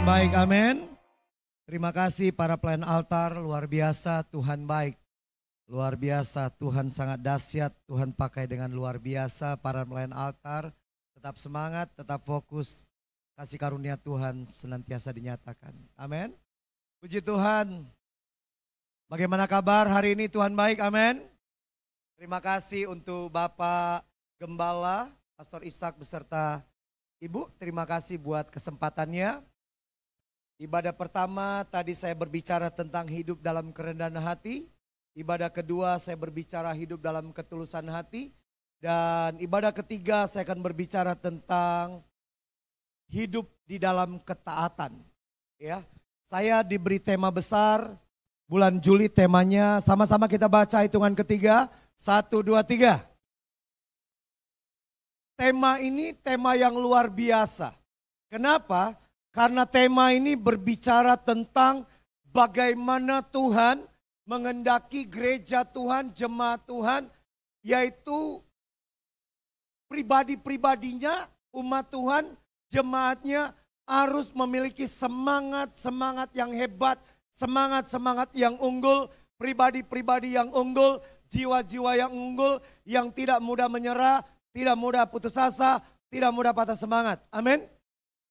baik, amin. Terima kasih para pelayan altar, luar biasa Tuhan baik. Luar biasa, Tuhan sangat dahsyat, Tuhan pakai dengan luar biasa para pelayan altar. Tetap semangat, tetap fokus, kasih karunia Tuhan senantiasa dinyatakan. Amin. Puji Tuhan. Bagaimana kabar hari ini Tuhan baik, amin. Terima kasih untuk Bapak Gembala, Pastor Ishak beserta Ibu. Terima kasih buat kesempatannya. Ibadah pertama tadi saya berbicara tentang hidup dalam kerendahan hati. Ibadah kedua saya berbicara hidup dalam ketulusan hati. Dan ibadah ketiga saya akan berbicara tentang hidup di dalam ketaatan. Ya, saya diberi tema besar bulan Juli, temanya sama-sama kita baca hitungan ketiga. 1, 2, 3. Tema ini tema yang luar biasa. Kenapa? Karena tema ini berbicara tentang bagaimana Tuhan mengendaki gereja Tuhan, jemaat Tuhan, yaitu pribadi-pribadinya, umat Tuhan, jemaatnya harus memiliki semangat-semangat yang hebat, semangat-semangat yang unggul, pribadi-pribadi yang unggul, jiwa-jiwa yang unggul, yang tidak mudah menyerah, tidak mudah putus asa, tidak mudah patah semangat. Amin.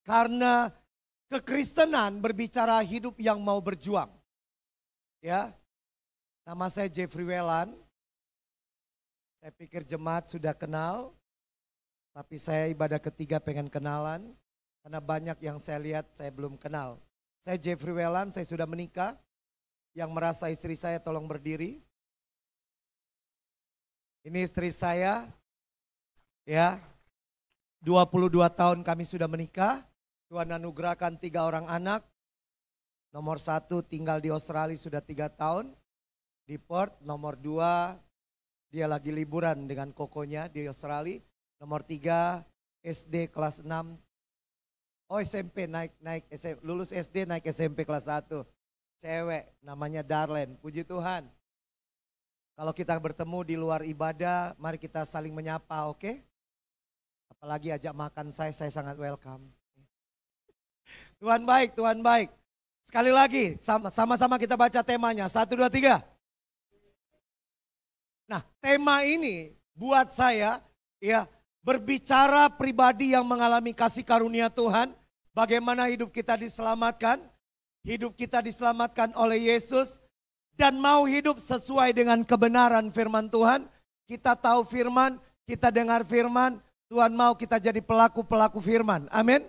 Karena kekristenan berbicara hidup yang mau berjuang. Ya. Nama saya Jeffrey Welan. Saya pikir jemaat sudah kenal. Tapi saya ibadah ketiga pengen kenalan. Karena banyak yang saya lihat saya belum kenal. Saya Jeffrey Welan, saya sudah menikah. Yang merasa istri saya tolong berdiri. Ini istri saya. Ya. 22 tahun kami sudah menikah. Tuhan anugerahkan 3 orang anak. Nomor 1 tinggal di Australia sudah 3 tahun. Di Perth. Nomor 2 dia lagi liburan dengan kokonya di Australia. Nomor 3 SD kelas 6. Oh SMP naik lulus SD naik SMP kelas 1. Cewek namanya Darlene. Puji Tuhan. Kalau kita bertemu di luar ibadah, mari kita saling menyapa, oke? Apalagi ajak makan saya sangat welcome. Tuhan baik, Tuhan baik. Sekali lagi, sama-sama kita baca temanya. 1, 2, 3. Nah, tema ini buat saya ya berbicara pribadi yang mengalami kasih karunia Tuhan. Bagaimana hidup kita diselamatkan. Hidup kita diselamatkan oleh Yesus. Dan mau hidup sesuai dengan kebenaran firman Tuhan. Kita tahu firman, kita dengar firman. Tuhan mau kita jadi pelaku-pelaku firman. Amin.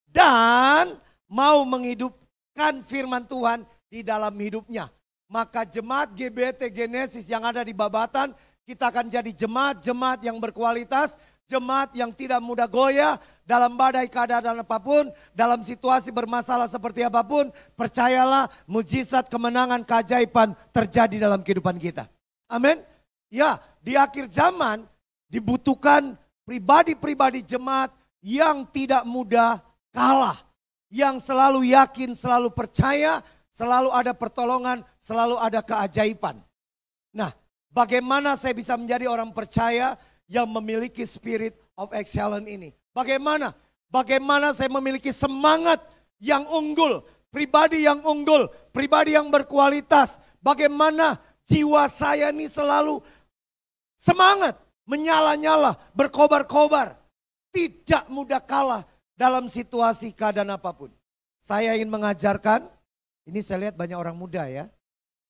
Dan mau menghidupkan firman Tuhan di dalam hidupnya. Maka jemaat GBT Genesis yang ada di Babatan, kita akan jadi jemaat-jemaat yang berkualitas, jemaat yang tidak mudah goyah dalam badai keadaan apapun, dalam situasi bermasalah seperti apapun, percayalah mujizat, kemenangan, keajaiban terjadi dalam kehidupan kita. Amin. Ya, di akhir zaman dibutuhkan pribadi-pribadi jemaat yang tidak mudah kalah, yang selalu yakin, selalu percaya, selalu ada pertolongan, selalu ada keajaiban. Nah, bagaimana saya bisa menjadi orang percaya yang memiliki spirit of excellence ini? Bagaimana? Bagaimana saya memiliki semangat yang unggul, pribadi yang unggul, pribadi yang berkualitas. Bagaimana jiwa saya ini selalu semangat, menyala-nyala, berkobar-kobar. Tidak mudah kalah dalam situasi keadaan apapun. Saya ingin mengajarkan, ini saya lihat banyak orang muda ya.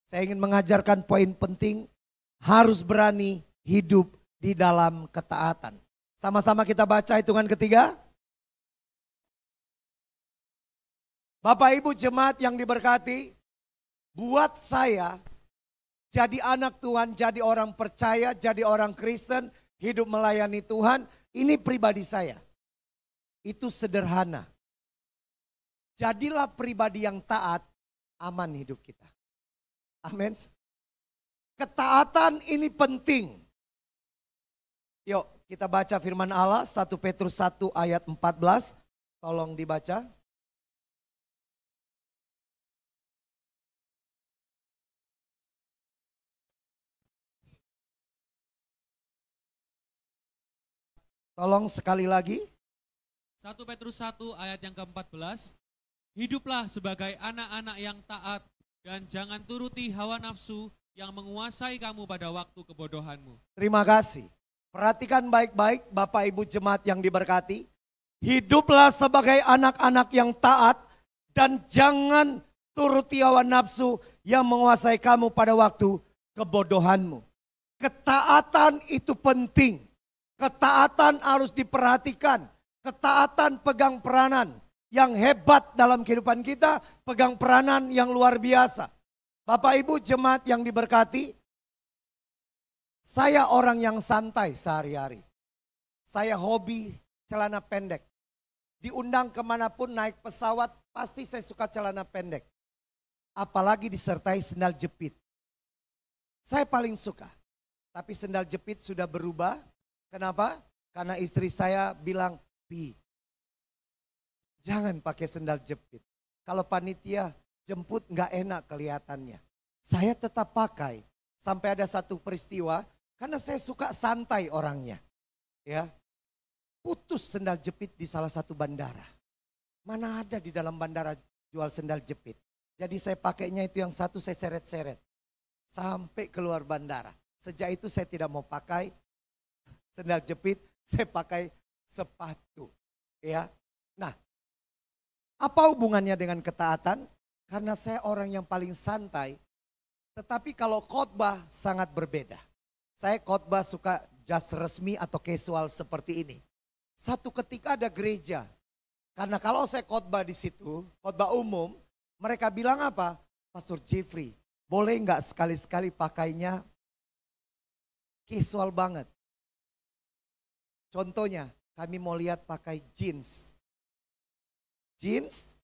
Saya ingin mengajarkan poin penting, harus berani hidup di dalam ketaatan. Sama-sama kita baca hitungan ketiga. Bapak Ibu jemaat yang diberkati, buat saya jadi anak Tuhan, jadi orang percaya, jadi orang Kristen, hidup melayani Tuhan, ini pribadi saya. Itu sederhana. Jadilah pribadi yang taat, aman hidup kita. Amin. Ketaatan ini penting. Yuk kita baca firman Allah 1 Petrus 1 ayat 14. Tolong dibaca. Tolong sekali lagi. 1 Petrus 1 ayat yang ke-14. Hiduplah sebagai anak-anak yang taat dan jangan turuti hawa nafsu yang menguasai kamu pada waktu kebodohanmu. Terima kasih. Perhatikan baik-baik Bapak Ibu jemaat yang diberkati. Hiduplah sebagai anak-anak yang taat dan jangan turuti hawa nafsu yang menguasai kamu pada waktu kebodohanmu. Ketaatan itu penting. Ketaatan harus diperhatikan. Ketaatan pegang peranan yang hebat dalam kehidupan kita, pegang peranan yang luar biasa. Bapak Ibu jemaat yang diberkati, saya orang yang santai sehari-hari. Saya hobi celana pendek. Diundang kemanapun naik pesawat, pasti saya suka celana pendek. Apalagi disertai sendal jepit. Saya paling suka. Tapi sendal jepit sudah berubah. Kenapa? Karena istri saya bilang, Pi, jangan pakai sendal jepit. Kalau panitia jemput nggak enak kelihatannya. Saya tetap pakai. Sampai ada satu peristiwa, karena saya suka santai orangnya. Ya, putus sendal jepit di salah satu bandara. Mana ada di dalam bandara jual sendal jepit. Jadi saya pakainya itu yang satu saya seret-seret. Sampai keluar bandara. Sejak itu saya tidak mau pakai sendal jepit, saya pakai sepatu. Ya. Nah, apa hubungannya dengan ketaatan? Karena saya orang yang paling santai. Tetapi kalau khotbah sangat berbeda. Saya khotbah suka jas resmi atau casual seperti ini. Satu ketika ada gereja. Karena kalau saya khotbah di situ, khotbah umum, mereka bilang apa? Pastor Jeffrey, boleh nggak sekali-sekali pakainya casual banget? Contohnya, kami mau lihat pakai jeans. Jeans,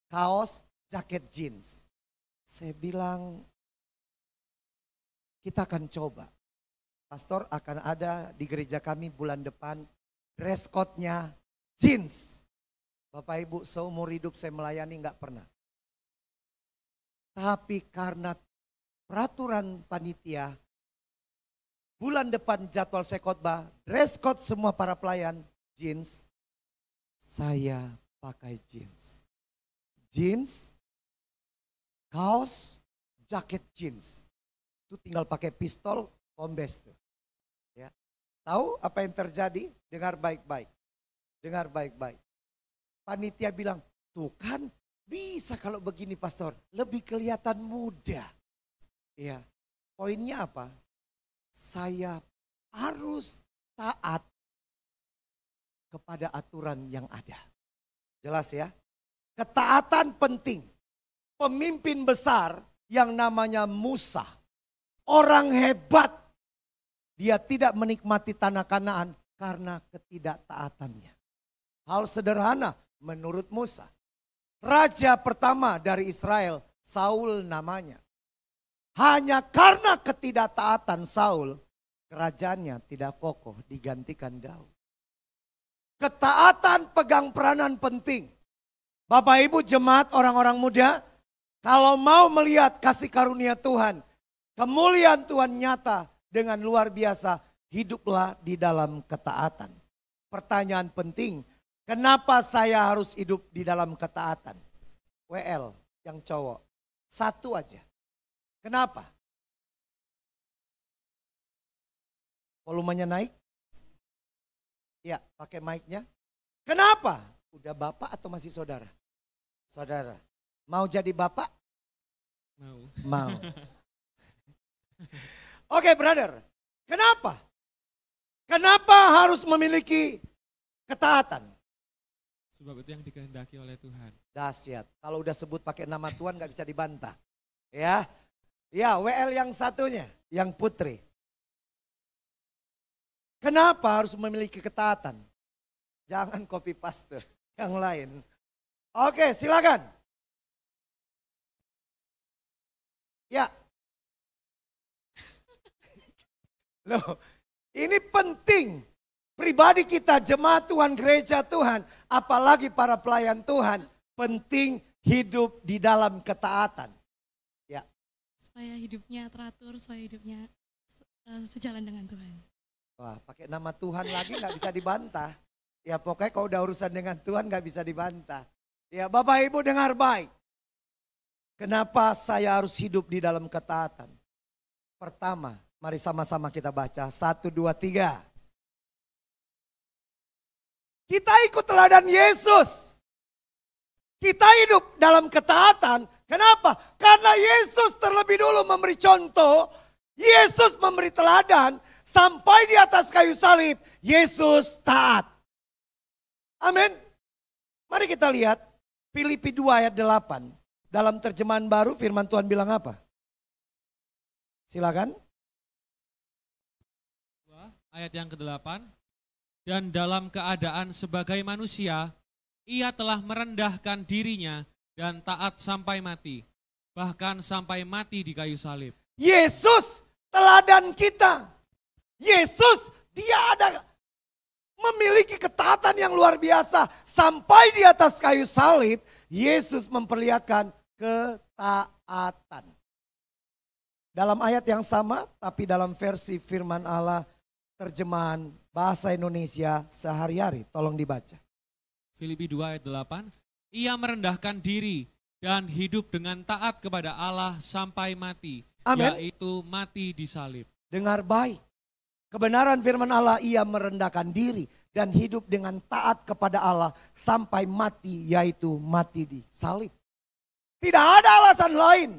kaos, jaket jeans. Saya bilang, kita akan coba. Pastor akan ada di gereja kami bulan depan, dress code-nya jeans. Bapak Ibu, seumur hidup saya melayani nggak pernah. Tapi karena peraturan panitia, bulan depan jadwal saya khotbah, dress code semua para pelayan, jeans. Saya pakai jeans. Jeans, kaos, jaket jeans. Itu tinggal pakai pistol, kombes tuh. Ya. Tahu apa yang terjadi? Dengar baik-baik. Dengar baik-baik. Panitia bilang, tuh kan bisa kalau begini pastor, lebih kelihatan muda. Ya. Poinnya apa? Saya harus taat kepada aturan yang ada. Jelas ya? Ketaatan penting. Pemimpin besar yang namanya Musa. Orang hebat. Dia tidak menikmati tanah Kanaan karena ketidaktaatannya. Hal sederhana menurut Musa. Raja pertama dari Israel, Saul namanya. Hanya karena ketidaktaatan Saul, kerajaannya tidak kokoh, digantikan Daud. Ketaatan pegang peranan penting. Bapak Ibu jemaat orang-orang muda, kalau mau melihat kasih karunia Tuhan, kemuliaan Tuhan nyata dengan luar biasa, hiduplah di dalam ketaatan. Pertanyaan penting, kenapa saya harus hidup di dalam ketaatan? WL yang cowok, satu aja. Kenapa? Volumenya naik? Ya, pakai mic-nya. Kenapa? Udah bapak atau masih saudara? Saudara. Mau jadi bapak? Mau. Mau. Oke, brother. Kenapa? Kenapa harus memiliki ketaatan? Sebab itu yang dikehendaki oleh Tuhan. Dahsyat. Kalau udah sebut pakai nama Tuhan gak bisa dibantah. Ya. Ya, WL yang satunya, yang putri. Kenapa harus memiliki ketaatan? Jangan copy paste yang lain. Oke, silakan. Ya. Loh, ini penting. Pribadi kita, jemaat Tuhan, gereja Tuhan, apalagi para pelayan Tuhan, penting hidup di dalam ketaatan. Ya. Supaya hidupnya teratur, supaya hidupnya sejalan dengan Tuhan. Wah, pakai nama Tuhan lagi nggak bisa dibantah. Ya pokoknya kalau udah urusan dengan Tuhan nggak bisa dibantah. Ya, Bapak Ibu dengar baik. Kenapa saya harus hidup di dalam ketaatan? Pertama, mari sama-sama kita baca. 1, 2, 3. Kita ikut teladan Yesus. Kita hidup dalam ketaatan. Kenapa? Karena Yesus terlebih dulu memberi contoh. Yesus memberi teladan. Sampai di atas kayu salib, Yesus taat. Amin. Mari kita lihat Filipi 2 ayat 8. Dalam terjemahan baru firman Tuhan bilang apa? Silakan. Ayat yang ke-8. Dan dalam keadaan sebagai manusia, ia telah merendahkan dirinya dan taat sampai mati. Bahkan sampai mati di kayu salib. Yesus teladan kita. Yesus dia ada memiliki ketaatan yang luar biasa. Sampai di atas kayu salib, Yesus memperlihatkan ketaatan. Dalam ayat yang sama, tapi dalam versi firman Allah, terjemahan bahasa Indonesia sehari-hari. Tolong dibaca. Filipi 2 ayat 8. Ia merendahkan diri dan hidup dengan taat kepada Allah sampai mati. Amin. Yaitu mati di salib. Dengar baik. Kebenaran firman Allah, ia merendahkan diri dan hidup dengan taat kepada Allah sampai mati, yaitu mati di salib. Tidak ada alasan lain.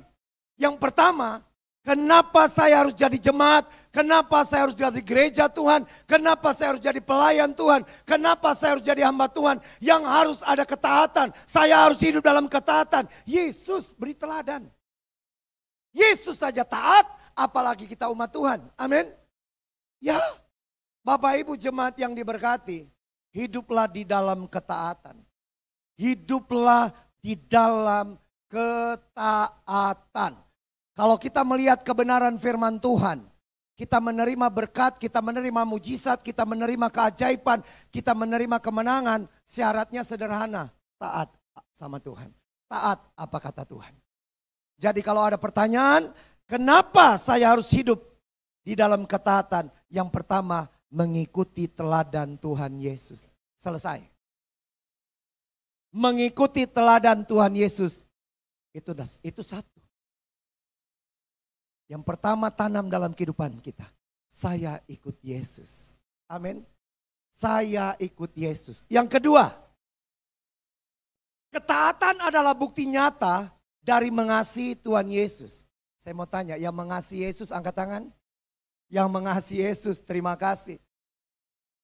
Yang pertama, kenapa saya harus jadi jemaat? Kenapa saya harus jadi gereja Tuhan? Kenapa saya harus jadi pelayan Tuhan? Kenapa saya harus jadi hamba Tuhan? Yang harus ada ketaatan. Saya harus hidup dalam ketaatan. Yesus beri teladan. Yesus saja taat, apalagi kita umat Tuhan. Amin. Ya, Bapak Ibu jemaat yang diberkati, hiduplah di dalam ketaatan. Hiduplah di dalam ketaatan. Kalau kita melihat kebenaran firman Tuhan, kita menerima berkat, kita menerima mujizat, kita menerima keajaiban, kita menerima kemenangan, syaratnya sederhana, taat sama Tuhan. Taat apa kata Tuhan. Jadi kalau ada pertanyaan, kenapa saya harus hidup di dalam ketaatan? Yang pertama, mengikuti teladan Tuhan Yesus. Selesai. Mengikuti teladan Tuhan Yesus. Itu satu. Yang pertama, tanam dalam kehidupan kita. Saya ikut Yesus. Amin. Saya ikut Yesus. Yang kedua, ketaatan adalah bukti nyata dari mengasihi Tuhan Yesus. Saya mau tanya, yang mengasihi Yesus angkat tangan. Yang mengasihi Yesus, terima kasih.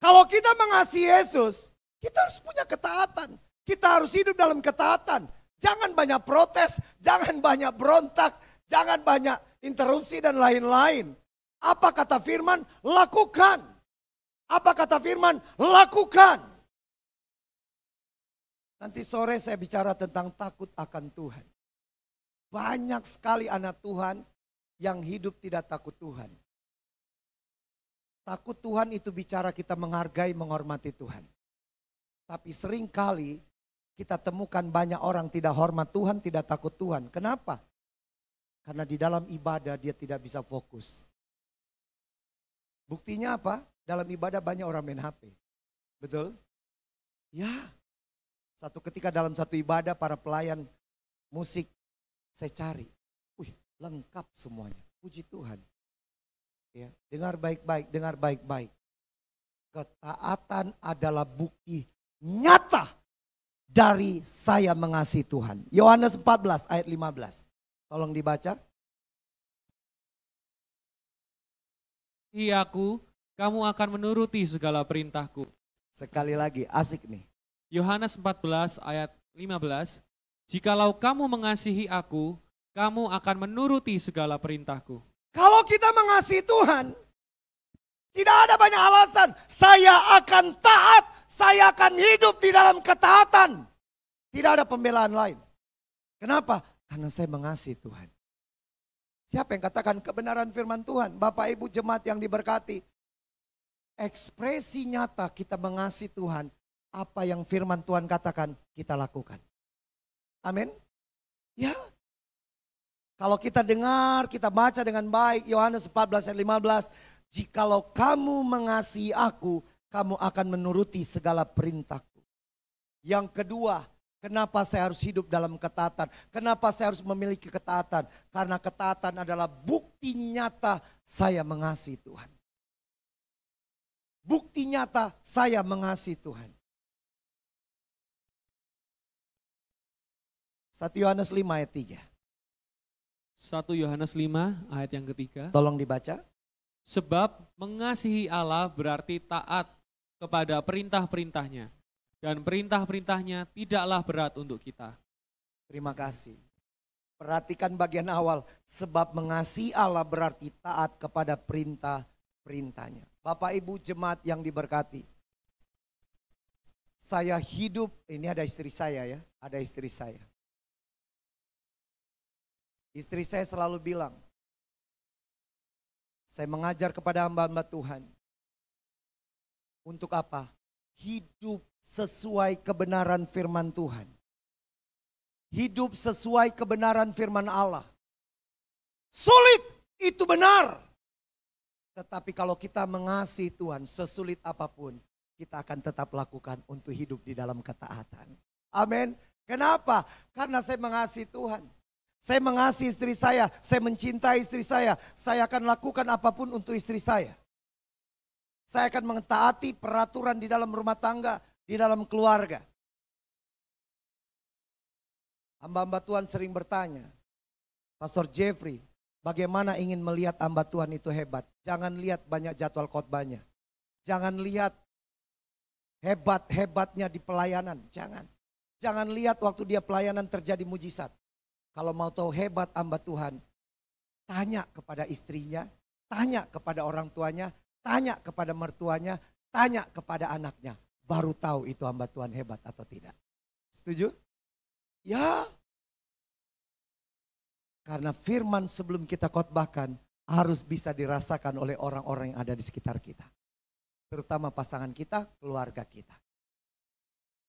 Kalau kita mengasihi Yesus, kita harus punya ketaatan. Kita harus hidup dalam ketaatan. Jangan banyak protes, jangan banyak berontak, jangan banyak interupsi dan lain-lain. Apa kata firman? Lakukan. Apa kata firman? Lakukan. Nanti sore saya bicara tentang takut akan Tuhan. Banyak sekali anak Tuhan yang hidup tidak takut Tuhan. Takut Tuhan itu bicara kita menghargai, menghormati Tuhan. Tapi seringkali kita temukan banyak orang tidak hormat Tuhan, tidak takut Tuhan. Kenapa? Karena di dalam ibadah dia tidak bisa fokus. Buktinya apa? Dalam ibadah banyak orang main HP. Betul? Ya. Satu ketika dalam satu ibadah para pelayan musik saya cari. Lengkap semuanya. Puji Tuhan. Ya, dengar baik-baik, dengar baik-baik. Ketaatan adalah bukti nyata dari saya mengasihi Tuhan. Yohanes 14 ayat 15. Tolong dibaca. Aku, kamu akan menuruti segala perintahku. Sekali lagi, asik nih. Yohanes 14 ayat 15. Jikalau kamu mengasihi aku, kamu akan menuruti segala perintahku. Kalau kita mengasihi Tuhan, tidak ada banyak alasan. Saya akan taat, saya akan hidup di dalam ketaatan. Tidak ada pembelaan lain. Kenapa? Karena saya mengasihi Tuhan. Siapa yang katakan kebenaran firman Tuhan? Bapak Ibu jemaat yang diberkati. Ekspresi nyata kita mengasihi Tuhan. Apa yang firman Tuhan katakan kita lakukan. Amin. Ya. Kalau kita dengar, kita baca dengan baik. Yohanes 14 ayat 15. Jikalau kamu mengasihi aku, kamu akan menuruti segala perintahku. Yang kedua, Kenapa saya harus hidup dalam ketaatan? Kenapa saya harus memiliki ketaatan? Karena ketaatan adalah bukti nyata saya mengasihi Tuhan. Bukti nyata saya mengasihi Tuhan. 1 Yohanes 5 ayat 3. 1 Yohanes 5 ayat yang ketiga. Tolong dibaca. Sebab mengasihi Allah berarti taat kepada perintah-perintahnya. Dan perintah-perintahnya tidaklah berat untuk kita. Terima kasih. Perhatikan bagian awal. Sebab mengasihi Allah berarti taat kepada perintah-perintahnya. Bapak Ibu jemaat yang diberkati. Saya hidup, ini ada istri saya ya. Ada istri saya. Istri saya selalu bilang. Saya mengajar kepada hamba-hamba Tuhan. Untuk apa? Hidup sesuai kebenaran firman Tuhan. Hidup sesuai kebenaran firman Allah. Sulit, itu benar. Tetapi kalau kita mengasihi Tuhan, sesulit apapun, kita akan tetap lakukan untuk hidup di dalam ketaatan. Amin. Kenapa? Karena saya mengasihi Tuhan. Saya mengasihi istri saya mencintai istri saya akan lakukan apapun untuk istri saya. Saya akan mentaati peraturan di dalam rumah tangga, di dalam keluarga. Hamba-hamba Tuhan sering bertanya, Pastor Jeffrey, bagaimana ingin melihat hamba Tuhan itu hebat? Jangan lihat banyak jadwal khotbahnya. Jangan lihat hebat-hebatnya di pelayanan, jangan. Jangan lihat waktu dia pelayanan terjadi mujizat. Kalau mau tahu hebat hamba Tuhan, tanya kepada istrinya, tanya kepada orang tuanya, tanya kepada mertuanya, tanya kepada anaknya. Baru tahu itu hamba Tuhan hebat atau tidak. Setuju? Ya. Karena firman sebelum kita khotbahkan harus bisa dirasakan oleh orang-orang yang ada di sekitar kita. Terutama pasangan kita, keluarga kita.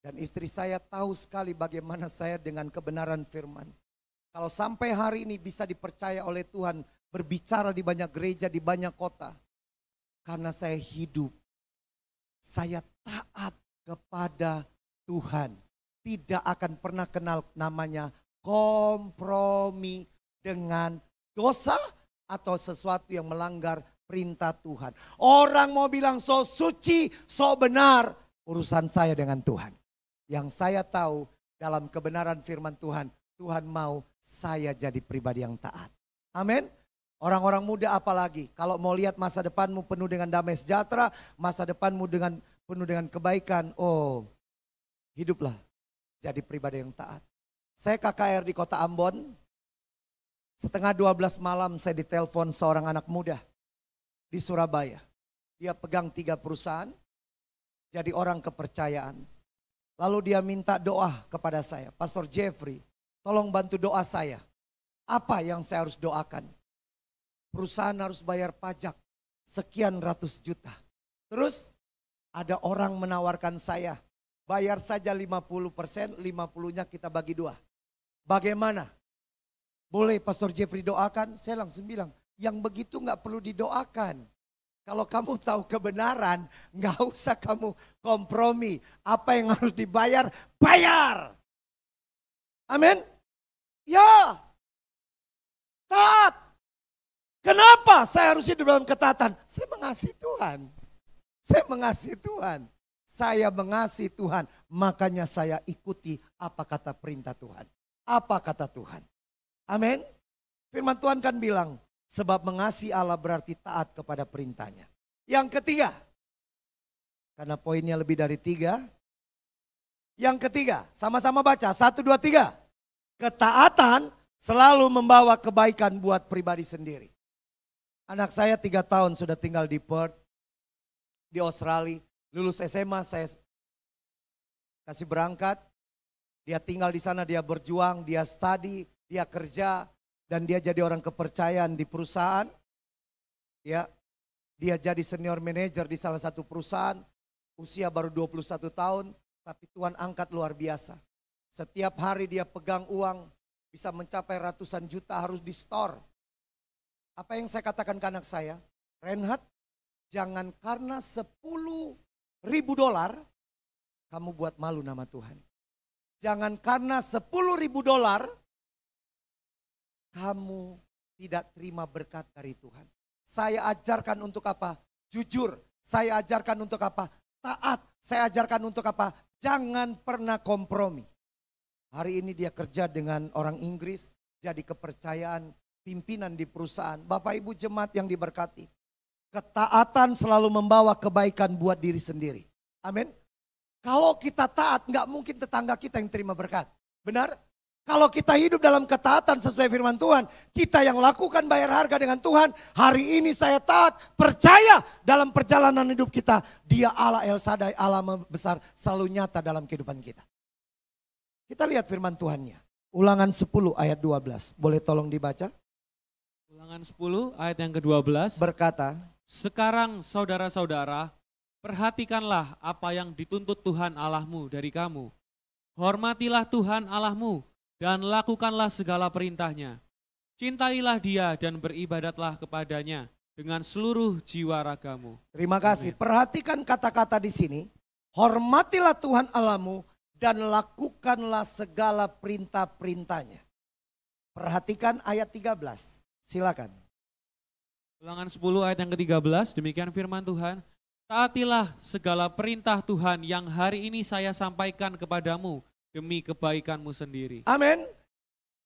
Dan istri saya tahu sekali bagaimana saya dengan kebenaran firman. Kalau sampai hari ini bisa dipercaya oleh Tuhan berbicara di banyak gereja, di banyak kota. Karena saya hidup, saya taat kepada Tuhan. Tidak akan pernah kenal namanya kompromi dengan dosa atau sesuatu yang melanggar perintah Tuhan. Orang mau bilang so suci, so benar. Urusan saya dengan Tuhan. Yang saya tahu dalam kebenaran firman Tuhan, Tuhan mau saya jadi pribadi yang taat. Amin. Orang-orang muda apalagi, kalau mau lihat masa depanmu penuh dengan damai sejahtera, masa depanmu penuh dengan kebaikan, oh hiduplah jadi pribadi yang taat. Saya KKR di kota Ambon, setengah 12 malam saya ditelepon seorang anak muda di Surabaya. Dia pegang 3 perusahaan, jadi orang kepercayaan. Lalu dia minta doa kepada saya, Pastor Jeffrey, tolong bantu doa saya. Apa yang saya harus doakan? Perusahaan harus bayar pajak sekian ratus juta. Terus ada orang menawarkan saya, bayar saja 50%, 50-nya kita bagi 2. Bagaimana? Boleh Pastor Jeffrey doakan? Saya langsung bilang, yang begitu gak perlu didoakan. Kalau kamu tahu kebenaran, gak usah kamu kompromi. Apa yang harus dibayar, bayar. Amin. Ya, taat. Kenapa saya harus hidup dalam ketaatan? Saya mengasihi Tuhan. Saya mengasihi Tuhan. Saya mengasihi Tuhan, makanya saya ikuti apa kata perintah Tuhan. Apa kata Tuhan. Amin. Firman Tuhan kan bilang, sebab mengasihi Allah berarti taat kepada perintahnya. Yang ketiga, karena poinnya lebih dari 3. Yang ketiga, sama-sama baca, 1, 2, 3. Ketaatan selalu membawa kebaikan buat pribadi sendiri. Anak saya 3 tahun sudah tinggal di Perth, di Australia. Lulus SMA saya kasih berangkat. Dia tinggal di sana, dia berjuang, dia study, dia kerja. Dan dia jadi orang kepercayaan di perusahaan. Ya, dia jadi senior manager di salah satu perusahaan. Usia baru 21 tahun, tapi Tuhan angkat luar biasa. Setiap hari dia pegang uang bisa mencapai ratusan juta harus di store. Apa yang saya katakan ke anak saya? Reinhard, jangan karena $10.000 kamu buat malu nama Tuhan. jangan karena 10.000 dolar kamu tidak terima berkat dari Tuhan. Saya ajarkan untuk apa? Jujur. Saya ajarkan untuk apa? Taat. Saya ajarkan untuk apa? Jangan pernah kompromi. Hari ini dia kerja dengan orang Inggris, jadi kepercayaan pimpinan di perusahaan. Bapak Ibu jemaat yang diberkati. Ketaatan selalu membawa kebaikan buat diri sendiri. Amin. Kalau kita taat, nggak mungkin tetangga kita yang terima berkat. Benar? Kalau kita hidup dalam ketaatan sesuai firman Tuhan, kita yang lakukan bayar harga dengan Tuhan, hari ini saya taat, percaya dalam perjalanan hidup kita, Dia Allah El Shaddai, Allah besar, selalu nyata dalam kehidupan kita. Kita lihat firman Tuhannya. Ulangan 10 ayat 12, boleh tolong dibaca? Ulangan 10 ayat yang ke-12. Berkata, sekarang saudara-saudara, perhatikanlah apa yang dituntut Tuhan Allahmu dari kamu. Hormatilah Tuhan Allahmu dan lakukanlah segala perintahnya. Cintailah Dia dan beribadatlah kepadanya dengan seluruh jiwa ragamu. Terima kasih. Perhatikan kata-kata di sini. Hormatilah Tuhan Allahmu dan lakukanlah segala perintah-perintahnya. Perhatikan ayat 13. Silakan. Ulangan 10 ayat yang ke-13, demikian firman Tuhan. Taatilah segala perintah Tuhan yang hari ini saya sampaikan kepadamu demi kebaikanmu sendiri. Amin.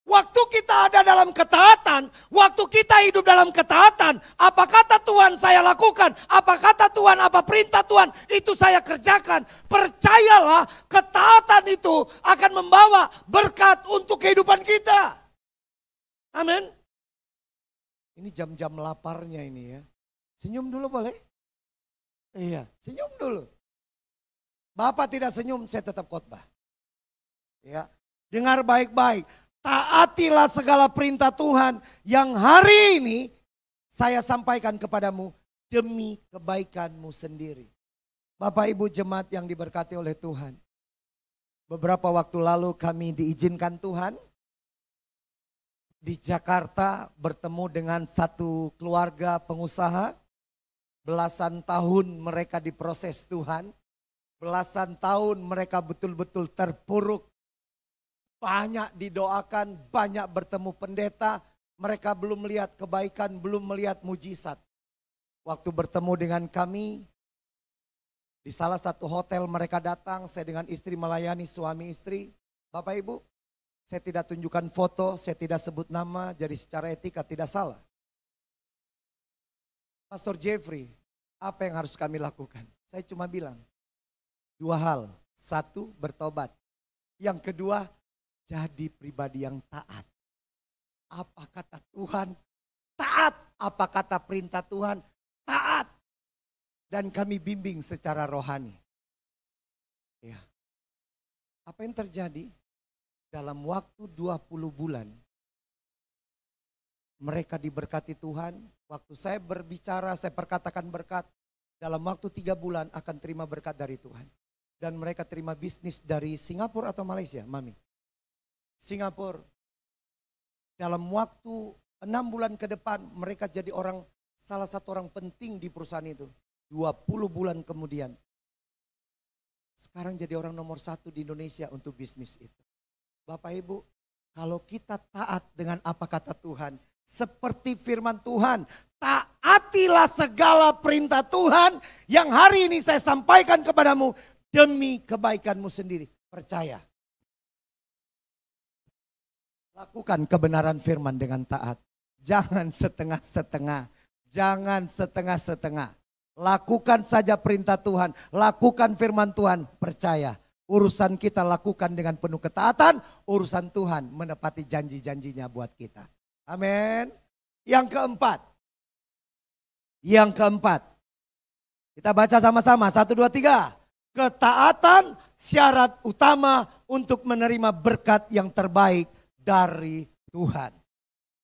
Waktu kita ada dalam ketaatan, waktu kita hidup dalam ketaatan, apa kata Tuhan saya lakukan, apa kata Tuhan, apa perintah Tuhan, itu saya kerjakan. Percayalah, ketaatan itu akan membawa berkat untuk kehidupan kita. Amin. Ini jam-jam laparnya ini ya. Senyum dulu boleh? Iya, senyum dulu. Bapak tidak senyum, saya tetap khotbah. Ya, dengar baik-baik. Taatilah segala perintah Tuhan yang hari ini saya sampaikan kepadamu demi kebaikanmu sendiri. Bapak Ibu jemaat yang diberkati oleh Tuhan. Beberapa waktu lalu kami diizinkan Tuhan di Jakarta bertemu dengan satu keluarga pengusaha. Belasan tahun mereka diproses Tuhan. Belasan tahun mereka betul-betul terpuruk. Banyak didoakan, banyak bertemu pendeta. Mereka belum melihat kebaikan, belum melihat mujizat. Waktu bertemu dengan kami, di salah satu hotel mereka datang, saya dengan istri melayani suami istri. Bapak Ibu, saya tidak tunjukkan foto, saya tidak sebut nama, jadi secara etika tidak salah. Pastor Jeffrey, apa yang harus kami lakukan? Saya cuma bilang, dua hal. Satu, bertobat. Yang kedua, jadi pribadi yang taat. Apa kata Tuhan? Taat. Apa kata perintah Tuhan? Taat. Dan kami bimbing secara rohani. Ya. Apa yang terjadi? Dalam waktu 20 bulan, mereka diberkati Tuhan. Waktu saya berbicara, saya perkatakan berkat. Dalam waktu 3 bulan akan terima berkat dari Tuhan. Dan mereka terima bisnis dari Singapura atau Malaysia, Mami? Singapura. Dalam waktu 6 bulan ke depan mereka jadi salah satu orang penting di perusahaan itu. 20 bulan kemudian. Sekarang jadi orang nomor 1 di Indonesia untuk bisnis itu. Bapak Ibu, kalau kita taat dengan apa kata Tuhan. Seperti firman Tuhan. Taatilah segala perintah Tuhan yang hari ini saya sampaikan kepadamu. Demi kebaikanmu sendiri. Percaya. Lakukan kebenaran firman dengan taat. Jangan setengah-setengah. Jangan setengah-setengah. Lakukan saja perintah Tuhan. Lakukan firman Tuhan. Percaya. Urusan kita lakukan dengan penuh ketaatan. Urusan Tuhan menepati janji-janjinya buat kita. Amin. Yang keempat. Kita baca sama-sama. 1, 2, 3. Ketaatan syarat utama untuk menerima berkat yang terbaik dari Tuhan.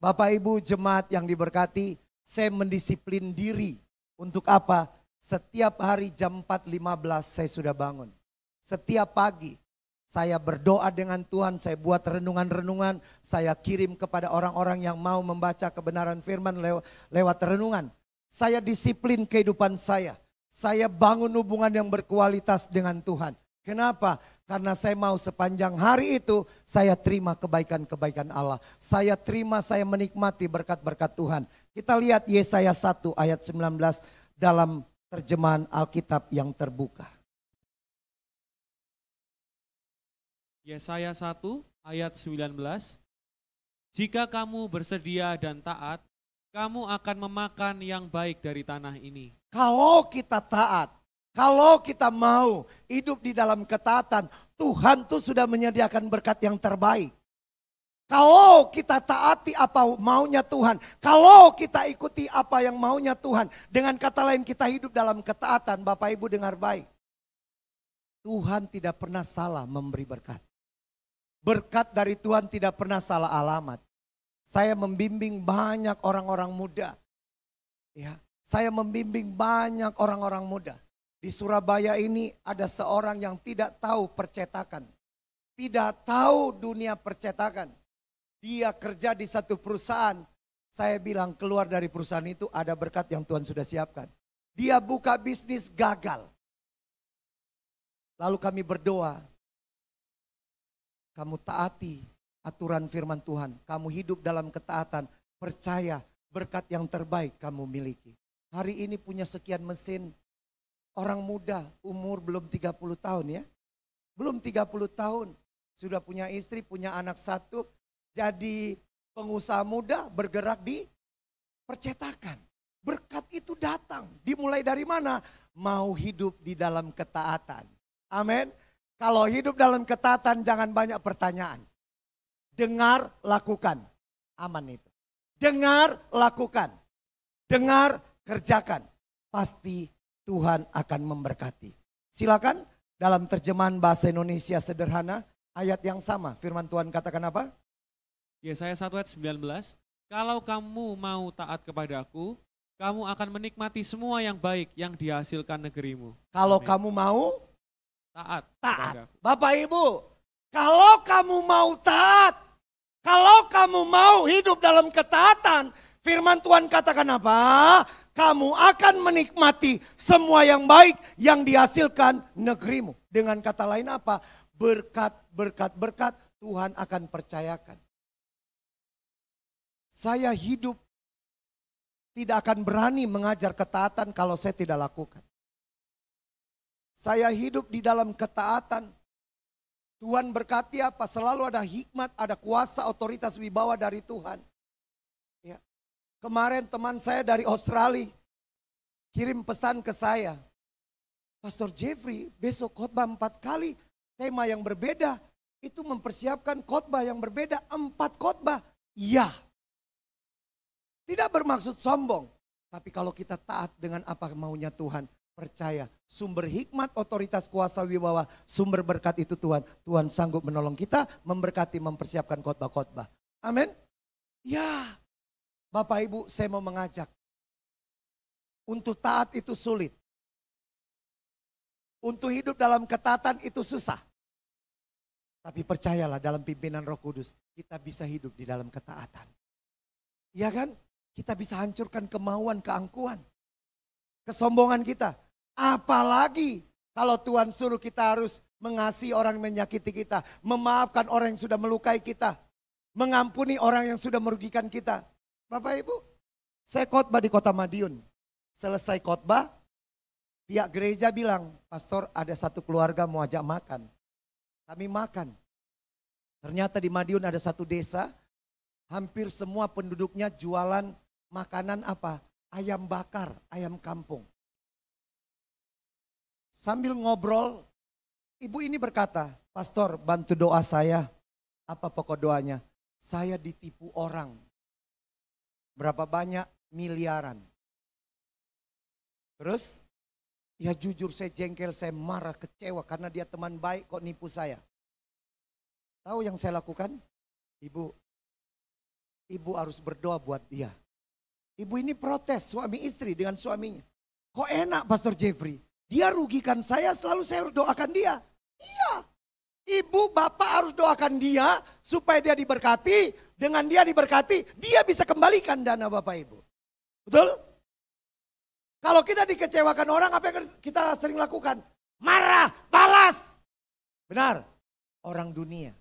Bapak Ibu jemaat yang diberkati, saya mendisiplin diri. Untuk apa? Setiap hari jam 4.15 saya sudah bangun. Setiap pagi saya berdoa dengan Tuhan, saya buat renungan-renungan. Saya kirim kepada orang-orang yang mau membaca kebenaran firman lewat renungan. Saya disiplin kehidupan saya. Saya bangun hubungan yang berkualitas dengan Tuhan. Kenapa? Karena saya mau sepanjang hari itu saya terima kebaikan-kebaikan Allah. Saya terima, saya menikmati berkat-berkat Tuhan. Kita lihat Yesaya 1 ayat 19 dalam terjemahan Alkitab yang terbuka. Yesaya 1 ayat 19. Jika kamu bersedia dan taat, kamu akan memakan yang baik dari tanah ini. Kalau kita taat, kalau kita mau hidup di dalam ketaatan, Tuhan tuh sudah menyediakan berkat yang terbaik. Kalau kita taati apa maunya Tuhan, kalau kita ikuti apa yang maunya Tuhan, dengan kata lain kita hidup dalam ketaatan, Bapak Ibu dengar baik. Tuhan tidak pernah salah memberi berkat. Berkat dari Tuhan tidak pernah salah alamat. Saya membimbing banyak orang-orang muda. Ya, saya membimbing banyak orang-orang muda. Di Surabaya ini ada seorang yang tidak tahu percetakan. Tidak tahu dunia percetakan. Dia kerja di satu perusahaan. Saya bilang keluar dari perusahaan itu ada berkat yang Tuhan sudah siapkan. Dia buka bisnis gagal. Lalu kami berdoa. Kamu taati aturan firman Tuhan. Kamu hidup dalam ketaatan. Percaya berkat yang terbaik kamu miliki. Hari ini punya sekian mesin. Orang muda umur belum 30 tahun ya. Belum 30 tahun. Sudah punya istri, punya anak satu. Jadi pengusaha muda bergerak di percetakan. Berkat itu datang. Dimulai dari mana? Mau hidup di dalam ketaatan. Amin. Kalau hidup dalam ketaatan jangan banyak pertanyaan. Dengar, lakukan. Aman itu. Dengar, lakukan. Dengar, kerjakan. Pasti Tuhan akan memberkati. Silakan dalam terjemahan bahasa Indonesia sederhana, ayat yang sama. Firman Tuhan katakan apa? Yesaya 1 ayat 19. Kalau kamu mau taat kepadaku, kamu akan menikmati semua yang baik yang dihasilkan negerimu. Kalau Amin. kamu mau Taat. taat. Bapak Ibu, kalau kamu mau taat, kalau kamu mau hidup dalam ketaatan, firman Tuhan katakan apa? Kamu akan menikmati semua yang baik yang dihasilkan negerimu. Dengan kata lain apa? Berkat, berkat, berkat Tuhan akan percayakan. Saya hidup tidak akan berani mengajar ketaatan kalau saya tidak lakukan. Saya hidup di dalam ketaatan. Tuhan berkati apa? Selalu ada hikmat, ada kuasa, otoritas, wibawa dari Tuhan. Ya. Kemarin teman saya dari Australia kirim pesan ke saya. Pastor Jeffrey besok khotbah 4 kali. Tema yang berbeda. Itu mempersiapkan khotbah yang berbeda. 4 khotbah. Iya. Tidak bermaksud sombong. Tapi kalau kita taat dengan apa maunya Tuhan. Percaya sumber hikmat, otoritas, kuasa, wibawa, sumber berkat itu Tuhan. Tuhan sanggup menolong kita, memberkati, mempersiapkan khotbah-khotbah. Amin. Ya. Bapak Ibu, saya mau mengajak. Untuk taat itu sulit. Untuk hidup dalam ketaatan itu susah. Tapi percayalah dalam pimpinan Roh Kudus, kita bisa hidup di dalam ketaatan. Iya kan? Kita bisa hancurkan kemauan, keangkuhan, kesombongan kita. Apalagi kalau Tuhan suruh kita harus mengasihi orang yang menyakiti kita, memaafkan orang yang sudah melukai kita, mengampuni orang yang sudah merugikan kita. Bapak Ibu, saya khotbah di Kota Madiun. Selesai khotbah, pihak gereja bilang, Pastor ada satu keluarga mau ajak makan. Kami makan. Ternyata di Madiun ada satu desa, hampir semua penduduknya jualan makanan apa? Ayam bakar, ayam kampung. Sambil ngobrol, ibu ini berkata, Pastor bantu doa saya. Apa pokok doanya? Saya ditipu orang. Berapa banyak? Miliaran. Terus, ya jujur saya jengkel, saya marah, kecewa karena dia teman baik kok nipu saya. Tahu yang saya lakukan? Ibu harus berdoa buat dia. Ibu ini protes suami istri dengan suaminya. Kok enak Pastor Jeffrey? Dia rugikan saya, selalu saya harus doakan dia. Iya. Ibu, bapak harus doakan dia supaya dia diberkati. Dengan dia diberkati, dia bisa kembalikan dana bapak ibu. Betul? Kalau kita dikecewakan orang, apa yang kita sering lakukan? Marah, balas. Benar, orang dunia.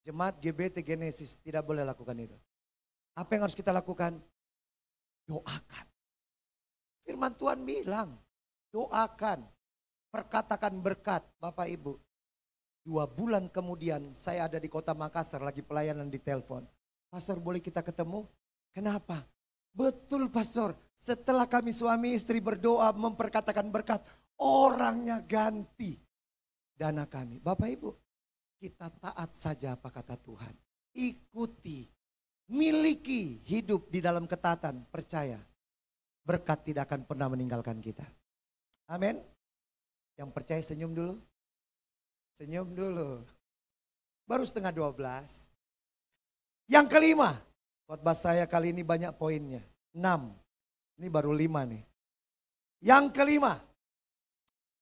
Jemaat GBT Genesis tidak boleh lakukan itu. Apa yang harus kita lakukan? Doakan. Firman Tuhan bilang, doakan. Perkatakan berkat, Bapak Ibu. 2 bulan kemudian saya ada di kota Makassar lagi pelayanan di telepon. Pastor, boleh kita ketemu? Kenapa? Betul Pastor, setelah kami suami istri berdoa memperkatakan berkat, orangnya ganti dana kami. Bapak Ibu, kita taat saja apa kata Tuhan. Ikuti, miliki hidup di dalam ketaatan, percaya. Berkat tidak akan pernah meninggalkan kita. Amin. Yang percaya senyum dulu. Senyum dulu. Baru setengah 12. Yang kelima, khotbah saya kali ini banyak poinnya. 6. Ini baru 5 nih. Yang kelima,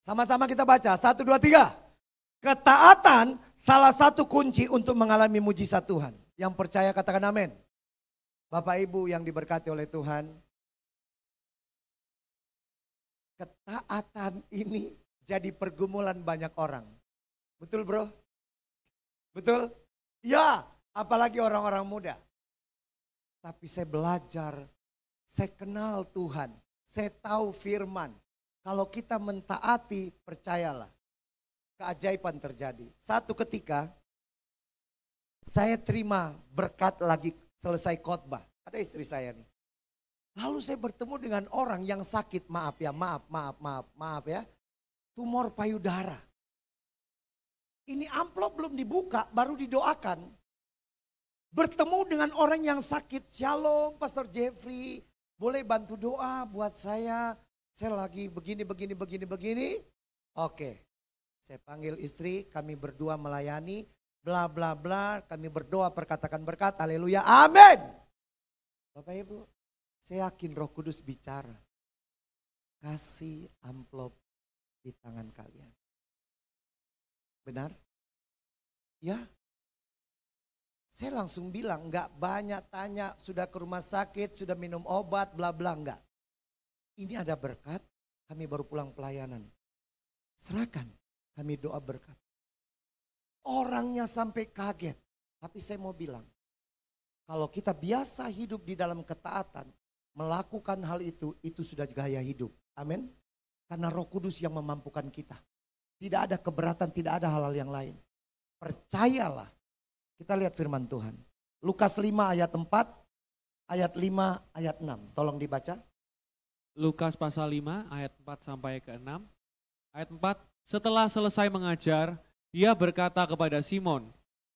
sama-sama kita baca. 1, 2, 3. Ketaatan salah satu kunci untuk mengalami mujizat Tuhan. Yang percaya katakan amin. Bapak Ibu yang diberkati oleh Tuhan. Ketaatan ini jadi pergumulan banyak orang. Betul bro? Betul? Ya, apalagi orang-orang muda. Tapi saya belajar, saya kenal Tuhan, saya tahu firman. Kalau kita mentaati, percayalah, keajaiban terjadi. Satu ketika, saya terima berkat lagi selesai khotbah. Ada istri saya nih. Lalu saya bertemu dengan orang yang sakit, maaf ya. Tumor payudara. Ini amplop belum dibuka, baru didoakan. Bertemu dengan orang yang sakit, shalom Pastor Jeffrey, boleh bantu doa buat saya lagi begini. Oke, saya panggil istri, kami berdua melayani, bla bla bla, kami berdoa perkatakan berkat, haleluya, amin. Bapak Ibu, saya yakin Roh Kudus bicara, kasih amplop di tangan kalian. Benar? Ya. Saya langsung bilang, enggak banyak tanya, sudah ke rumah sakit, sudah minum obat, bla bla, enggak. Ini ada berkat, kami baru pulang pelayanan. Serahkan, kami doa berkat. Orangnya sampai kaget, tapi saya mau bilang, kalau kita biasa hidup di dalam ketaatan, melakukan hal itu sudah gaya hidup. Amin. Karena Roh Kudus yang memampukan kita. Tidak ada keberatan, tidak ada hal-hal yang lain. Percayalah. Kita lihat firman Tuhan. Lukas 5 ayat 4, ayat 5, ayat 6. Tolong dibaca. Lukas pasal 5 ayat 4 sampai ke 6. Ayat 4, setelah selesai mengajar, dia berkata kepada Simon,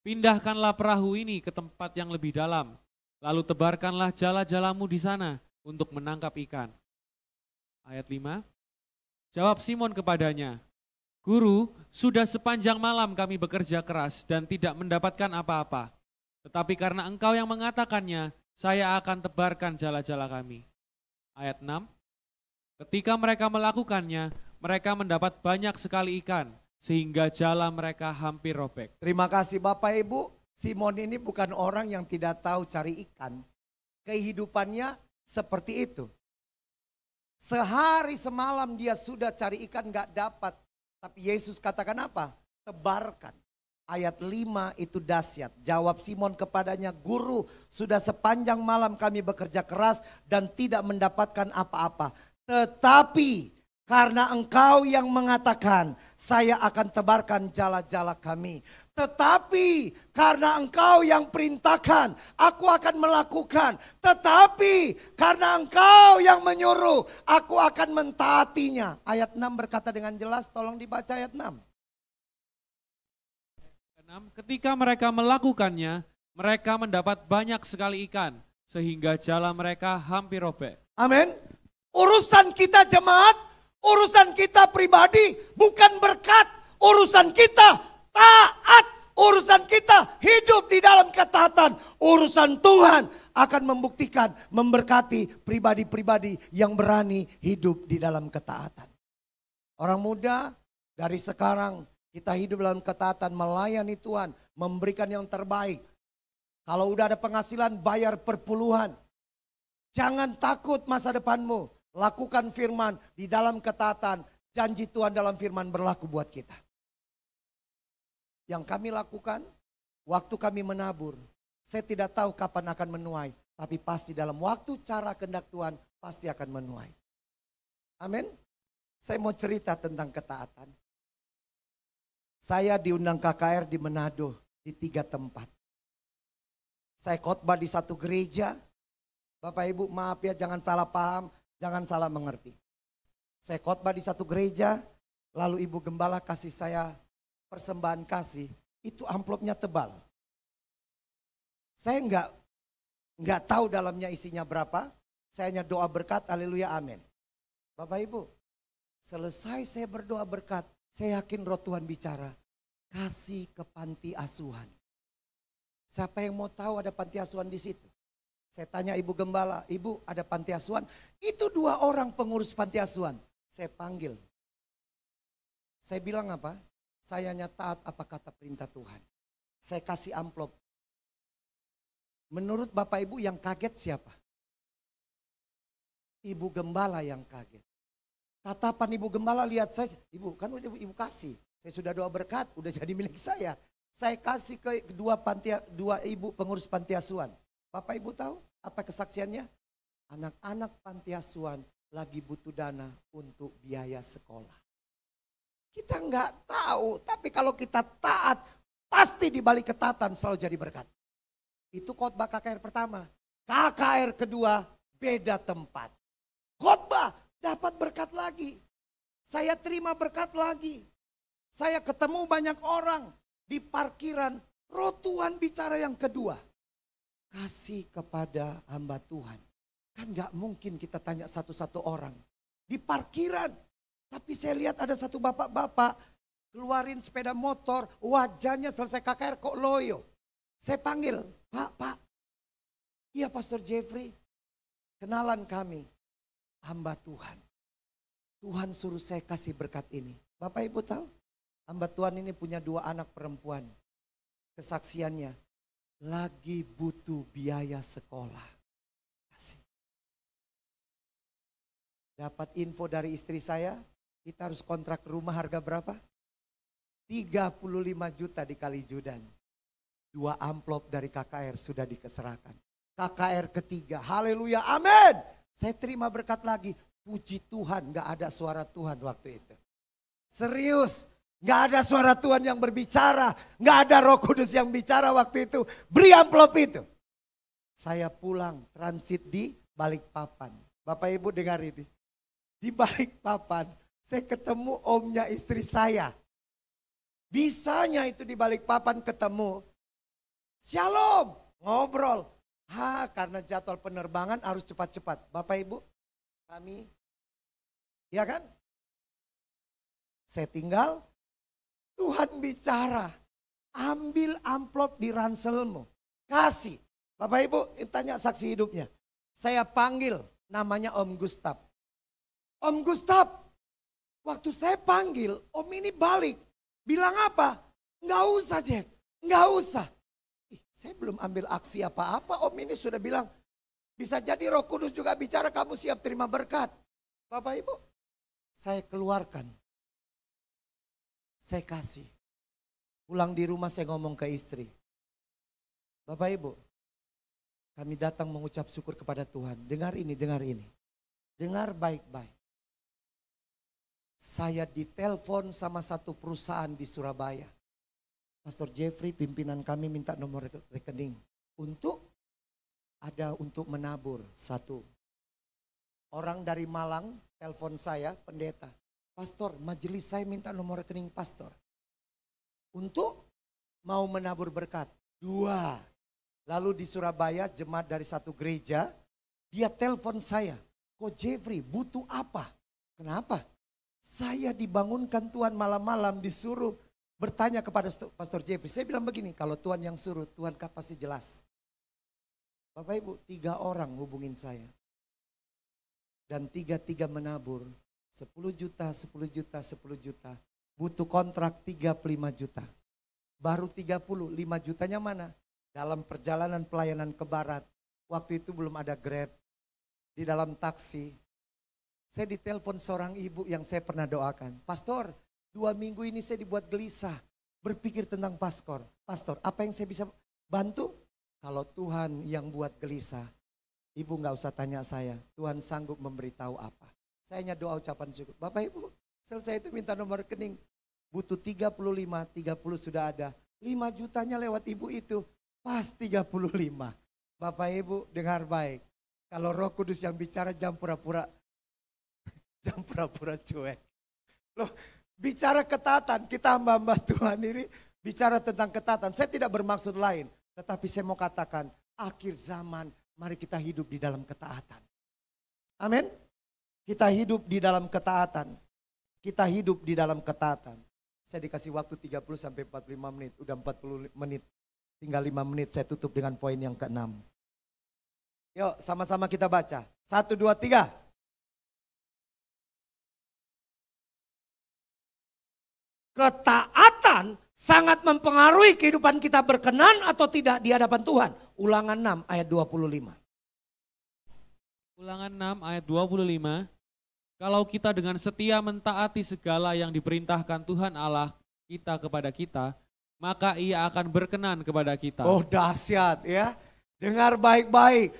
pindahkanlah perahu ini ke tempat yang lebih dalam. Lalu tebarkanlah jala-jalamu di sana untuk menangkap ikan. Ayat 5, jawab Simon kepadanya, Guru, sudah sepanjang malam kami bekerja keras dan tidak mendapatkan apa-apa. Tetapi karena engkau yang mengatakannya, saya akan tebarkan jala-jala kami. Ayat 6, ketika mereka melakukannya, mereka mendapat banyak sekali ikan, sehingga jala mereka hampir robek. Terima kasih Bapak Ibu, Simon ini bukan orang yang tidak tahu cari ikan. Kehidupannya seperti itu. Sehari semalam dia sudah cari ikan gak dapat. Tapi Yesus katakan apa? Tebarkan. Ayat 5 itu dahsyat. Jawab Simon kepadanya, Guru, sudah sepanjang malam kami bekerja keras dan tidak mendapatkan apa-apa. Tetapi karena engkau yang mengatakan, saya akan tebarkan jala-jala kami. Tetapi karena engkau yang perintahkan, aku akan melakukan. Tetapi karena engkau yang menyuruh, aku akan mentaatinya. Ayat 6 berkata dengan jelas, tolong dibaca ayat 6. Ketika mereka melakukannya, mereka mendapat banyak sekali ikan, sehingga jala mereka hampir robek. Amin. Urusan kita jemaat, urusan kita pribadi bukan berkat, urusan kita taat, urusan kita hidup di dalam ketaatan. Urusan Tuhan akan membuktikan, memberkati pribadi-pribadi yang berani hidup di dalam ketaatan. Orang muda, dari sekarang kita hidup dalam ketaatan, melayani Tuhan, memberikan yang terbaik. Kalau udah ada penghasilan, bayar perpuluhan. Jangan takut masa depanmu. Lakukan firman di dalam ketaatan. Janji Tuhan dalam firman berlaku buat kita. yang kami lakukan, waktu kami menabur, saya tidak tahu kapan akan menuai. Tapi pasti dalam waktu cara kehendak Tuhan pasti akan menuai. Amin. Saya mau cerita tentang ketaatan. Saya diundang KKR di Manado di 3 tempat. Saya khotbah di satu gereja. Bapak Ibu maaf ya, jangan salah paham, jangan salah mengerti. Saya khotbah di satu gereja, lalu Ibu Gembala kasih saya persembahan kasih, itu amplopnya tebal. Saya enggak tahu dalamnya isinya berapa, saya hanya doa berkat, haleluya, amin. Bapak Ibu, selesai saya berdoa berkat, saya yakin roh Tuhan bicara, kasih ke panti asuhan. Siapa yang mau tahu ada panti asuhan di situ? Saya tanya Ibu Gembala, Ibu ada panti asuhan? Itu 2 orang pengurus panti asuhan. Saya panggil. Saya bilang apa? Saya hanya taat apa kata perintah Tuhan. Saya kasih amplop. Menurut Bapak Ibu yang kaget siapa? Ibu Gembala yang kaget. Tatapan Ibu Gembala lihat saya, Ibu kan udah Ibu kasih. Saya sudah doa berkat, udah jadi milik saya. Saya kasih ke 2 ibu pengurus panti asuhan. Bapak Ibu tahu apa kesaksiannya? Anak-anak panti asuhan lagi butuh dana untuk biaya sekolah. Kita nggak tahu, tapi kalau kita taat, pasti di balik ketaatan selalu jadi berkat. Itu khotbah KKR pertama. KKR kedua, beda tempat. Khotbah, dapat berkat lagi. Saya terima berkat lagi. Saya ketemu banyak orang di parkiran. Roh Tuhan bicara yang kedua. Kasih kepada hamba Tuhan. Kan gak mungkin kita tanya satu-satu orang. Di parkiran. Tapi saya lihat ada satu bapak-bapak keluarin sepeda motor. Wajahnya selesai KKR kok loyo. Saya panggil, Pak. Iya Pastor Jeffrey. Kenalan kami. Hamba Tuhan. Tuhan suruh saya kasih berkat ini. Bapak Ibu tahu? Hamba Tuhan ini punya 2 anak perempuan. Kesaksiannya. Lagi butuh biaya sekolah. Kasih. Dapat info dari istri saya, kita harus kontrak rumah harga berapa? 35 juta di Kalijudan. 2 amplop dari KKR sudah dikeserahkan. KKR ketiga, haleluya, amin. Saya terima berkat lagi, puji Tuhan, gak ada suara Tuhan waktu itu. Serius. Gak ada suara Tuhan yang berbicara. Gak ada Roh Kudus yang bicara waktu itu. Beri amplop itu. Saya pulang transit di Balikpapan. Bapak Ibu dengar ini. Di Balikpapan saya ketemu omnya istri saya. Bisanya itu di Balikpapan ketemu. Shalom, ngobrol. Karena jadwal penerbangan harus cepat-cepat. Bapak Ibu, kami, ya kan? Saya tinggal. Tuhan bicara, ambil amplop di ranselmu, kasih. Bapak Ibu tanya saksi hidupnya. Saya panggil namanya Om Gustaf. Om Gustaf, waktu saya panggil Om ini balik. Bilang apa? Nggak usah Jeff, nggak usah. Saya belum ambil aksi apa-apa, Om ini sudah bilang. Bisa jadi Roh Kudus juga bicara kamu siap terima berkat. Bapak Ibu, saya keluarkan. Saya kasih. Pulang di rumah saya ngomong ke istri. Bapak Ibu, kami datang mengucap syukur kepada Tuhan. Dengar ini, dengar ini. Dengar baik-baik. Saya ditelepon sama satu perusahaan di Surabaya. Pastor Jeffrey, pimpinan kami minta nomor rekening. Untuk menabur. 1. Orang dari Malang telepon saya, pendeta. Pastor, majelis saya minta nomor rekening pastor. Untuk mau menabur berkat. 2. Lalu di Surabaya jemaat dari satu gereja. Dia telepon saya. Kok Jeffrey butuh apa? Kenapa? Saya dibangunkan Tuhan malam-malam disuruh bertanya kepada Pastor Jeffrey. Saya bilang begini, kalau Tuhan yang suruh, Tuhan pasti jelas. Bapak Ibu, 3 orang hubungin saya. Dan 3 menabur. 10 juta, 10 juta, 10 juta. Butuh kontrak 35 juta. Baru 30, 5 jutanya mana? Dalam perjalanan pelayanan ke barat. Waktu itu belum ada Grab. Di dalam taksi. Saya ditelepon seorang ibu yang saya pernah doakan. Pastor, 2 minggu ini saya dibuat gelisah. berpikir tentang pastor. Pastor, apa yang saya bisa bantu? Kalau Tuhan yang buat gelisah, ibu nggak usah tanya saya. Tuhan sanggup memberitahu apa. Saya hanya doa ucapan syukur. Bapak Ibu, selesai itu minta nomor rekening. Butuh 35, 30 sudah ada. 5 jutanya lewat ibu itu. Pas 35. Bapak Ibu dengar baik. Kalau Roh Kudus yang bicara jangan pura-pura cuek. Loh, bicara ketaatan, kita hamba-hamba Tuhan ini bicara tentang ketaatan. Saya tidak bermaksud lain, tetapi saya mau katakan akhir zaman, mari kita hidup di dalam ketaatan. Amin. Kita hidup di dalam ketaatan. Kita hidup di dalam ketaatan. Saya dikasih waktu 30 sampai 45 menit, udah 40 menit. Tinggal 5 menit saya tutup dengan poin yang ke-6. Yuk sama-sama kita baca. 1, 2, 3. Ketaatan sangat mempengaruhi kehidupan kita berkenan atau tidak di hadapan Tuhan. Ulangan 6 ayat 25. Ulangan 6 ayat 25. Kalau kita dengan setia mentaati segala yang diperintahkan Tuhan Allah kita kepada kita, maka Ia akan berkenan kepada kita. Oh dahsyat ya. Dengar baik-baik.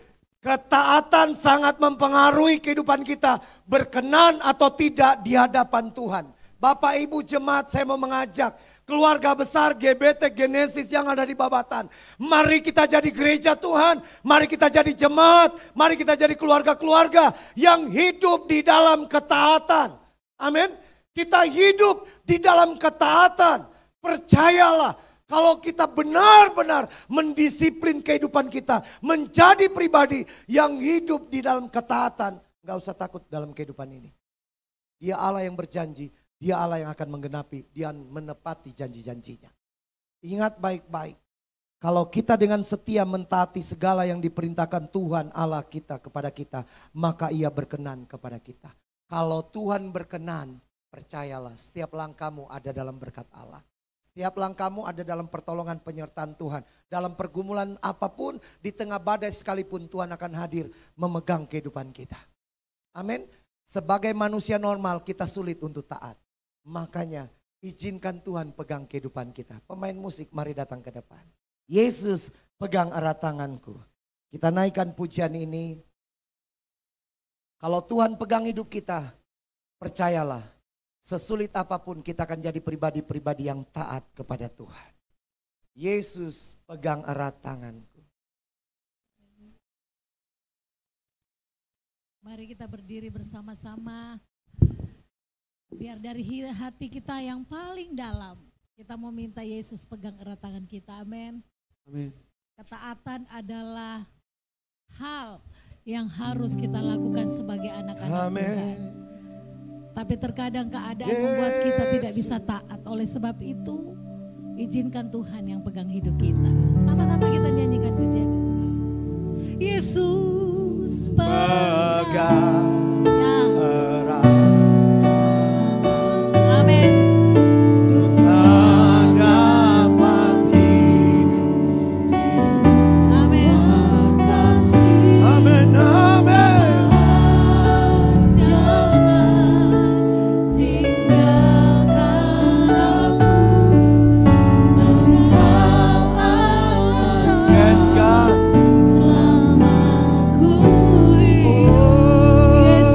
Ketaatan sangat mempengaruhi kehidupan kita berkenan atau tidak di hadapan Tuhan. Bapak Ibu jemaat, saya mau mengajak keluarga besar GBT Genesis yang ada di Babatan. Mari kita jadi gereja Tuhan, mari kita jadi jemaat, mari kita jadi keluarga-keluarga yang hidup di dalam ketaatan. Amin. Kita hidup di dalam ketaatan. Percayalah, kalau kita benar-benar mendisiplin kehidupan kita, menjadi pribadi yang hidup di dalam ketaatan, gak usah takut dalam kehidupan ini. Dia Allah yang berjanji. Dia Allah yang akan menggenapi, dia menepati janji-janjinya. Ingat baik-baik, kalau kita dengan setia mentaati segala yang diperintahkan Tuhan Allah kita kepada kita, maka Ia berkenan kepada kita. Kalau Tuhan berkenan, percayalah setiap langkahmu ada dalam berkat Allah. Setiap langkahmu ada dalam pertolongan penyertaan Tuhan. Dalam pergumulan apapun, di tengah badai sekalipun Tuhan akan hadir memegang kehidupan kita. Amin. Sebagai manusia normal kita sulit untuk taat. Makanya izinkan Tuhan pegang kehidupan kita. Pemain musik mari datang ke depan. Yesus pegang erat tanganku. Kita naikkan pujian ini. Kalau Tuhan pegang hidup kita, percayalah sesulit apapun kita akan jadi pribadi-pribadi yang taat kepada Tuhan. Yesus pegang erat tanganku. Mari kita berdiri bersama-sama. Biar dari hati kita yang paling dalam, kita mau minta Yesus pegang erat tangan kita. Amin. Amin. Ketaatan adalah hal yang harus kita lakukan sebagai anak-anak Tuhan. Tapi terkadang keadaan membuat kita tidak bisa taat. Oleh sebab itu, izinkan Tuhan yang pegang hidup kita. Sama-sama kita nyanyikan pujian. Yesus pegang erat. Yes,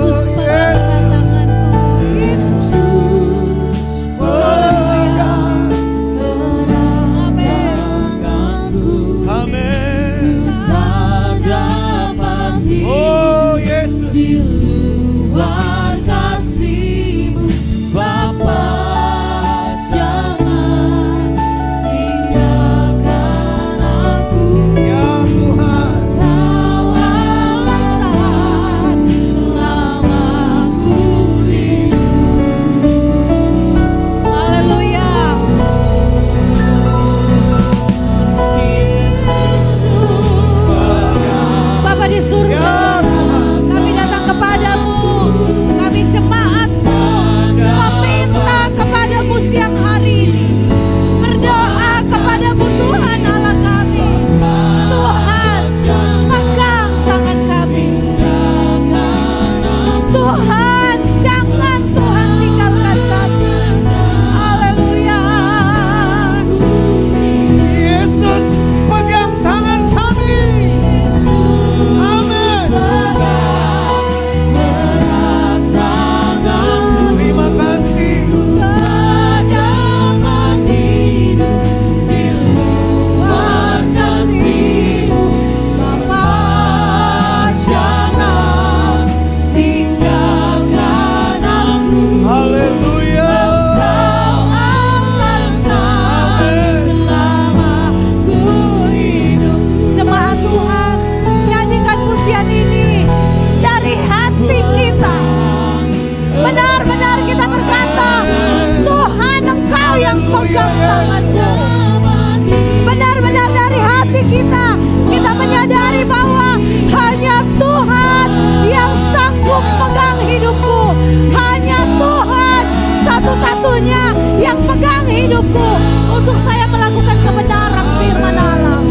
satu-satunya yang pegang hidupku untuk saya melakukan kebenaran firman Allah.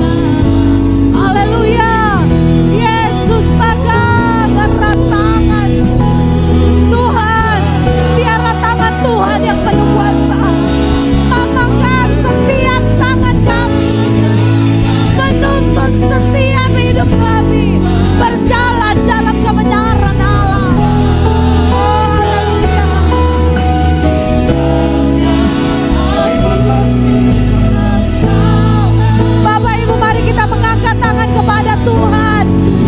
Haleluya. Yesus pegang erat tangan Tuhan. Biarlah tangan Tuhan yang penuh kuasa memegang setiap tangan kami, menuntun setiap hidup kami berjalan dalam kebenaran Allah. Haleluya. Bapak Ibu, mari kita mengangkat tangan kepada Tuhan.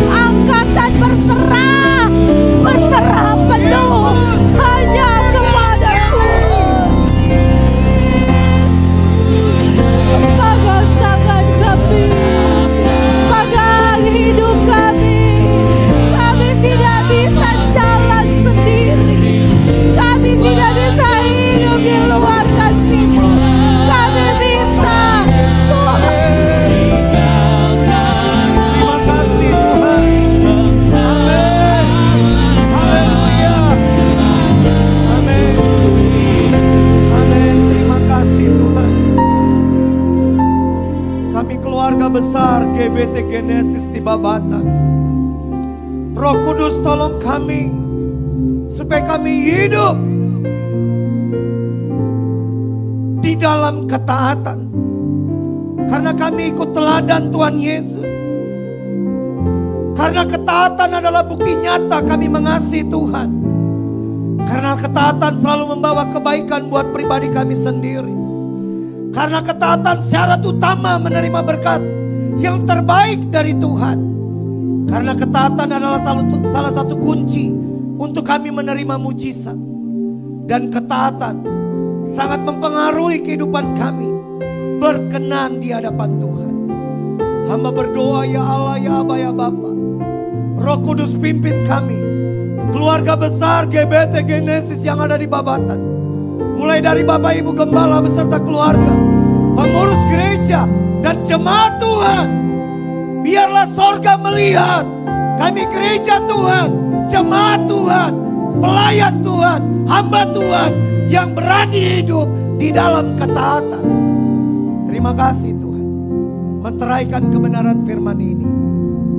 Angkat dan berserah, berserah penuh hanya kepada Tuhan. Pegang tangan kami, pegang hidup kami. Kami tidak bisa jalan sendiri. Kami tidak bisa hidup di luar kasih-Mu. Kami minta Tuhan. Terima kasih Tuhan. Amin. Haleluya. Amin. Amin. Terima kasih Tuhan. Kami keluarga besar GBT Genesis di Babatan. Roh Kudus tolong kami supaya kami hidup di dalam ketaatan. Karena kami ikut teladan Tuhan Yesus. Karena ketaatan adalah bukti nyata kami mengasihi Tuhan. Karena ketaatan selalu membawa kebaikan buat pribadi kami sendiri. Karena ketaatan syarat utama menerima berkat yang terbaik dari Tuhan. Karena ketaatan adalah salah satu kunci untuk kami menerima mujizat. Dan ketaatan sangat mempengaruhi kehidupan kami berkenan di hadapan Tuhan. Hamba berdoa, ya Allah, ya Aba, ya Bapa, Roh Kudus pimpin kami, keluarga besar GBT Genesis yang ada di Babatan. Mulai dari Bapak Ibu Gembala beserta keluarga, pengurus gereja dan jemaat Tuhan. Biarlah sorga melihat kami gereja Tuhan, jemaat Tuhan, pelayan Tuhan, hamba Tuhan yang berani hidup di dalam ketaatan. Terima kasih Tuhan, menteraikan kebenaran firman ini.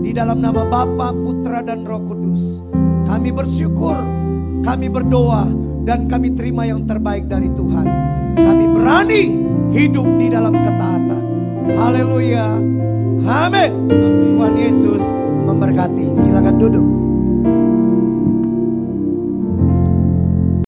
Di dalam nama Bapa, Putra dan Roh Kudus, kami bersyukur, kami berdoa, dan kami terima yang terbaik dari Tuhan. Kami berani hidup di dalam ketaatan. Haleluya. Amin. Tuhan Yesus memberkati. Silakan duduk.